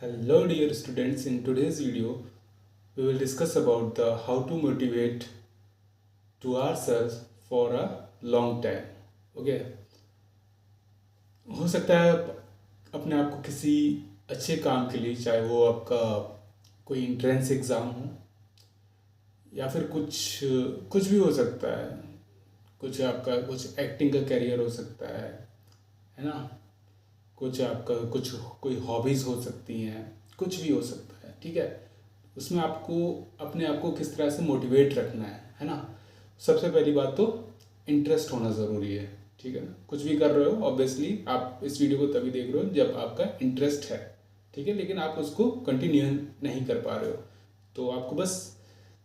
Hello dear students, in today's video we will discuss about the how to motivate to ourselves for a long time. Okay, हो सकता है आप अपने आप को किसी अच्छे काम के लिए, चाहे वो आपका कोई इंट्रेंस एग्ज़ाम हो या फिर कुछ कुछ भी हो सकता है, कुछ आपका कुछ एक्टिंग का करियर हो सकता है ना, कुछ आपका कुछ कोई हॉबीज़ हो सकती हैं, कुछ भी हो सकता है। ठीक है, उसमें आपको अपने आप को किस तरह से मोटिवेट रखना है ना। सबसे पहली बात तो इंटरेस्ट होना ज़रूरी है। ठीक है ना, कुछ भी कर रहे हो ऑब्वियसली आप इस वीडियो को तभी देख रहे हो जब आपका इंटरेस्ट है। ठीक है, लेकिन आप उसको कंटिन्यू नहीं कर पा रहे हो, तो आपको बस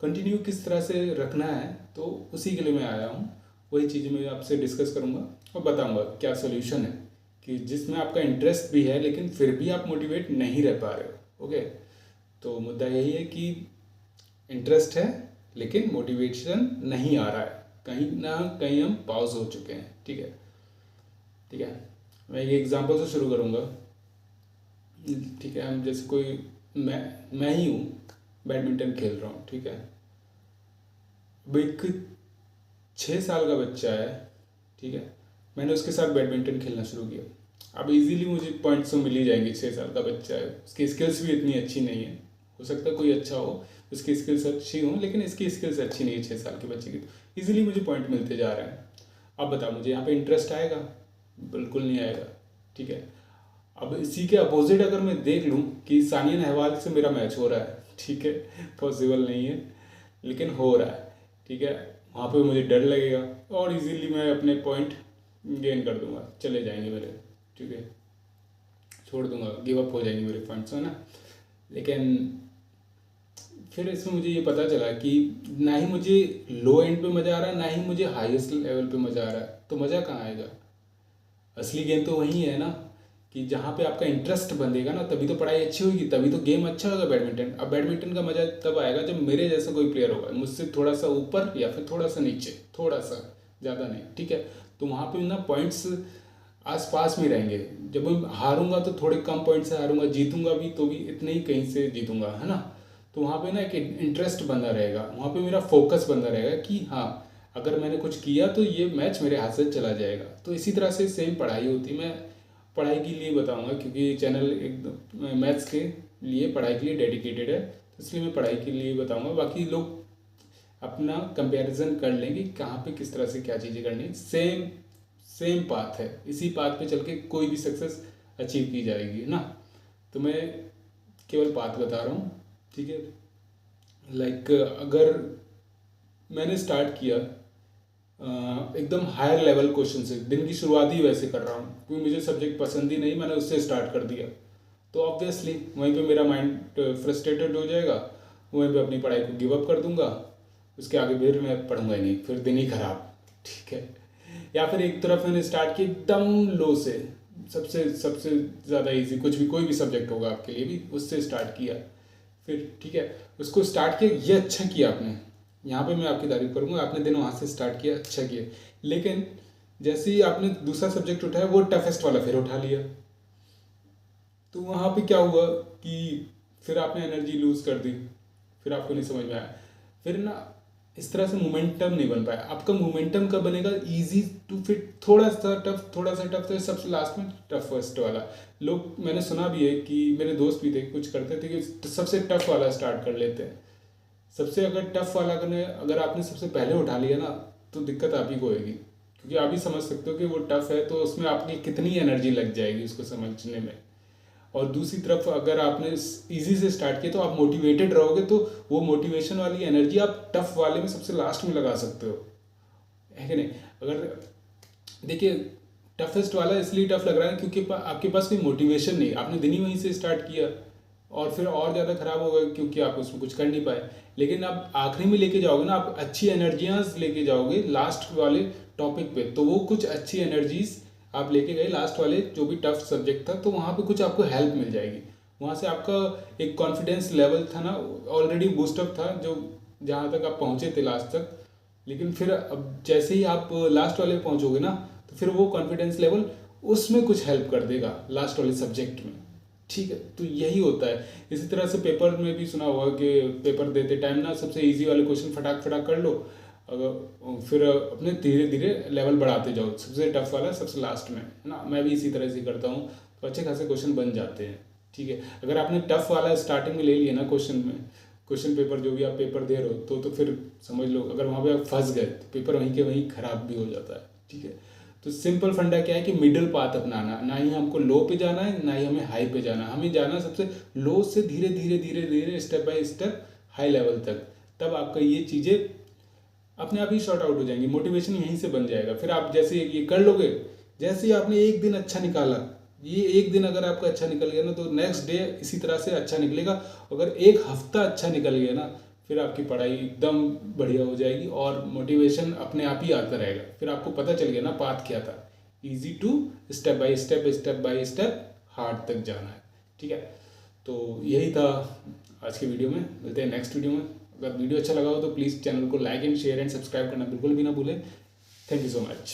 कंटिन्यू किस तरह से रखना है, तो उसी के लिए मैं आया हूँ। वही चीज़ मैं आपसे डिस्कस करूँगा और बताऊँगा क्या सोल्यूशन है कि जिसमें आपका इंटरेस्ट भी है लेकिन फिर भी आप मोटिवेट नहीं रह पा रहे हो। ओके, तो मुद्दा यही है कि इंटरेस्ट है लेकिन मोटिवेशन नहीं आ रहा है, कहीं ना कहीं हम पॉज हो चुके हैं। ठीक है, ठीक है, मैं ये एग्जांपल से शुरू करूँगा। ठीक है, हम जैसे कोई मैं ही हूँ, बैडमिंटन खेल रहा हूँ। ठीक है, अब एक 6 साल का बच्चा है। ठीक है, मैंने उसके साथ बैडमिंटन खेलना शुरू किया। अब इजीली मुझे पॉइंट्स तो मिल ही जाएंगे, 6 साल का बच्चा है, उसकी स्किल्स भी इतनी अच्छी नहीं है। हो सकता है कोई अच्छा हो, उसकी स्किल्स अच्छी हों, लेकिन इसकी स्किल्स अच्छी नहीं है 6 साल के बच्चे की, तो ईजिली मुझे पॉइंट मिलते जा रहे हैं। अब बताओ मुझे यहाँ पे इंटरेस्ट आएगा? बिल्कुल नहीं आएगा। ठीक है, अब इसी के अपोजिट अगर मैं देख लूँ कि सानिया नेहवाल से मेरा मैच हो रहा है, ठीक है, पॉसिबल नहीं है लेकिन हो रहा है। ठीक है, वहाँ पे मुझे डर लगेगा और इजीली मैं अपने पॉइंट गेन कर दूंगा, चले जाएंगे मेरे। ठीक है, छोड़ दूंगा, गिव अप हो जाएंगे मेरे पॉइंट्स, है ना। लेकिन फिर इसमें मुझे ये पता चला कि ना ही मुझे लो एंड पे मज़ा आ रहा है, ना ही मुझे हाईएस्ट लेवल पे मज़ा आ रहा है, तो मज़ा कहाँ आएगा? असली गेम तो वही है ना, कि जहाँ पे आपका इंटरेस्ट बंधेगा ना, तभी तो पढ़ाई अच्छी होगी, तभी तो गेम अच्छा होगा बैडमिंटन। अब बैडमिंटन का मज़ा तब आएगा जब मेरे जैसा कोई प्लेयर होगा, मुझसे थोड़ा सा ऊपर या फिर थोड़ा सा नीचे, थोड़ा सा, ज़्यादा नहीं। ठीक है, तो वहाँ पे ना पॉइंट्स आस पास में रहेंगे। जब मैं हारूंगा तो थोड़े कम पॉइंट से हारूंगा, जीतूंगा भी तो भी इतने ही कहीं से जीतूंगा, है ना। तो वहाँ पे ना एक इंटरेस्ट बंधा रहेगा, वहाँ पे मेरा फोकस बंधा रहेगा कि हाँ, अगर मैंने कुछ किया तो ये मैच मेरे हाथ से चला जाएगा। तो इसी तरह से सेम पढ़ाई होती। मैं पढ़ाई के लिए बताऊंगा क्योंकि चैनल एकदम मैथ्स के लिए, पढ़ाई के लिए डेडिकेटेड है, तो इसलिए मैं पढ़ाई के लिए बताऊंगा। बाकी लोग अपना कंपैरिजन कर लेंगे कहाँ पे किस तरह से क्या चीज़ें करनी है। सेम सेम पाथ है, इसी पाथ पे चल के कोई भी सक्सेस अचीव की जाएगी ना। तो मैं केवल पाथ बता रहा हूँ। ठीक है, लाइक अगर मैंने स्टार्ट किया एकदम हायर लेवल क्वेश्चन से, दिन की शुरुआत ही वैसे कर रहा हूँ क्योंकि मुझे सब्जेक्ट पसंद ही नहीं, मैंने उससे स्टार्ट कर दिया, तो ऑब्वियसली वहीं पे मेरा माइंड फ्रस्ट्रेटेड हो जाएगा, वहीं पे अपनी पढ़ाई को गिव अप कर दूंगा। उसके आगे फिर मैं पढ़ूंगा ही नहीं, फिर दिन ही खराब। ठीक है, या फिर एक तरफ मैंने स्टार्ट किया एकदम लो से, सबसे सबसे ज़्यादा इजी कुछ भी कोई भी सब्जेक्ट होगा आपके लिए भी, उससे स्टार्ट किया। फिर ठीक है, उसको स्टार्ट किया, ये अच्छा किया आपने, यहाँ पे मैं आपकी तारीफ करूँगा, आपने दिन वहाँ से स्टार्ट किया, अच्छा किया। लेकिन जैसे ही आपने दूसरा सब्जेक्ट उठाया, वो टफेस्ट वाला फिर उठा लिया, तो वहाँ पे क्या हुआ कि फिर आपने एनर्जी लूज़ कर दी, फिर आपको नहीं समझ में आया, फिर ना इस तरह से मोमेंटम नहीं बन पाया। आपका मोमेंटम कब बनेगा? इजी टू फिट, थोड़ा सा टफ, थोड़ा सा टफ, तो सबसे लास्ट में टफेस्ट वाला। लोग, मैंने सुना भी है कि मेरे दोस्त भी थे कुछ करते थे कि सबसे टफ वाला स्टार्ट कर लेते हैं। सबसे अगर टफ वाला अगर आपने सबसे पहले उठा लिया ना, तो दिक्कत आप ही को होगी, क्योंकि आप ही समझ सकते हो कि वो टफ है, तो उसमें आपकी कितनी एनर्जी लग जाएगी उसको समझने में। और दूसरी तरफ अगर आपने इजी से स्टार्ट किया तो आप मोटिवेटेड रहोगे, तो वो मोटिवेशन वाली एनर्जी आप टफ वाले में सबसे लास्ट में लगा सकते हो, है कि नहीं। अगर देखिए, टफेस्ट वाला इसलिए टफ लग रहा है क्योंकि आपके पास कोई मोटिवेशन नहीं, आपने दिन ही वहीं से स्टार्ट किया और फिर और ज़्यादा खराब हो गया क्योंकि आप उसमें कुछ कर नहीं पाए। लेकिन आप आखिरी में लेके जाओगे ना, आप अच्छी एनर्जियाँ लेके जाओगे लास्ट वाले टॉपिक पे, तो वो कुछ अच्छी एनर्जीज आप लेके गए लास्ट वाले जो भी टफ सब्जेक्ट था, तो वहाँ पे कुछ आपको हेल्प मिल जाएगी। वहाँ से आपका एक कॉन्फिडेंस लेवल था ना, ऑलरेडी बूस्टअप था, जो जहाँ तक आप पहुँचे थे लास्ट तक। लेकिन फिर अब जैसे ही आप लास्ट वाले पे पहुँचोगे ना, तो फिर वो कॉन्फिडेंस लेवल उसमें कुछ हेल्प कर देगा लास्ट वाले सब्जेक्ट में। ठीक है, तो यही होता है। इसी तरह से पेपर में भी सुना होगा कि पेपर देते टाइम ना सबसे इजी वाले क्वेश्चन फटाक फटाक कर लो, अगर फिर अपने धीरे धीरे लेवल बढ़ाते जाओ, सबसे टफ वाला सबसे लास्ट में, है ना। मैं भी इसी तरह से करता हूँ, तो अच्छे खासे क्वेश्चन बन जाते हैं। ठीक है, अगर आपने टफ वाला स्टार्टिंग में ले लिया ना क्वेश्चन पेपर जो भी आप पेपर दे रहे हो, तो फिर समझ लो अगर वहाँ पे आप फंस गए तो पेपर वहीं के वहीं खराब भी हो जाता है। ठीक है, तो सिंपल फंडा क्या है कि मिडिल पाथ अपनाना, ना ही हमको लो पे जाना है ना ही हमें हाई पे जाना है, हमें जाना सबसे लो से धीरे धीरे धीरे धीरे step by step high level तक। तब आपका ये चीज़ें अपने आप ही शॉर्ट आउट हो जाएंगी, मोटिवेशन यहीं से बन जाएगा। फिर आप जैसे ये कर लोगे, जैसे ही आपने एक दिन अच्छा निकाला, ये एक दिन अगर आपका अच्छा निकल गया ना, तो नेक्स्ट डे इसी तरह से अच्छा निकलेगा। अगर एक हफ्ता अच्छा निकल गया ना, फिर आपकी पढ़ाई एकदम बढ़िया हो जाएगी और मोटिवेशन अपने आप ही आता रहेगा। फिर आपको पता चल गया ना पाथ क्या था, easy to step by step hard तक जाना है। ठीक है, तो यही था आज की वीडियो में। मिलते हैं नेक्स्ट वीडियो में। अगर वीडियो अच्छा लगा हो तो प्लीज़ चैनल को like and share and subscribe करना बिल्कुल भी ना भूलें। Thank you so much.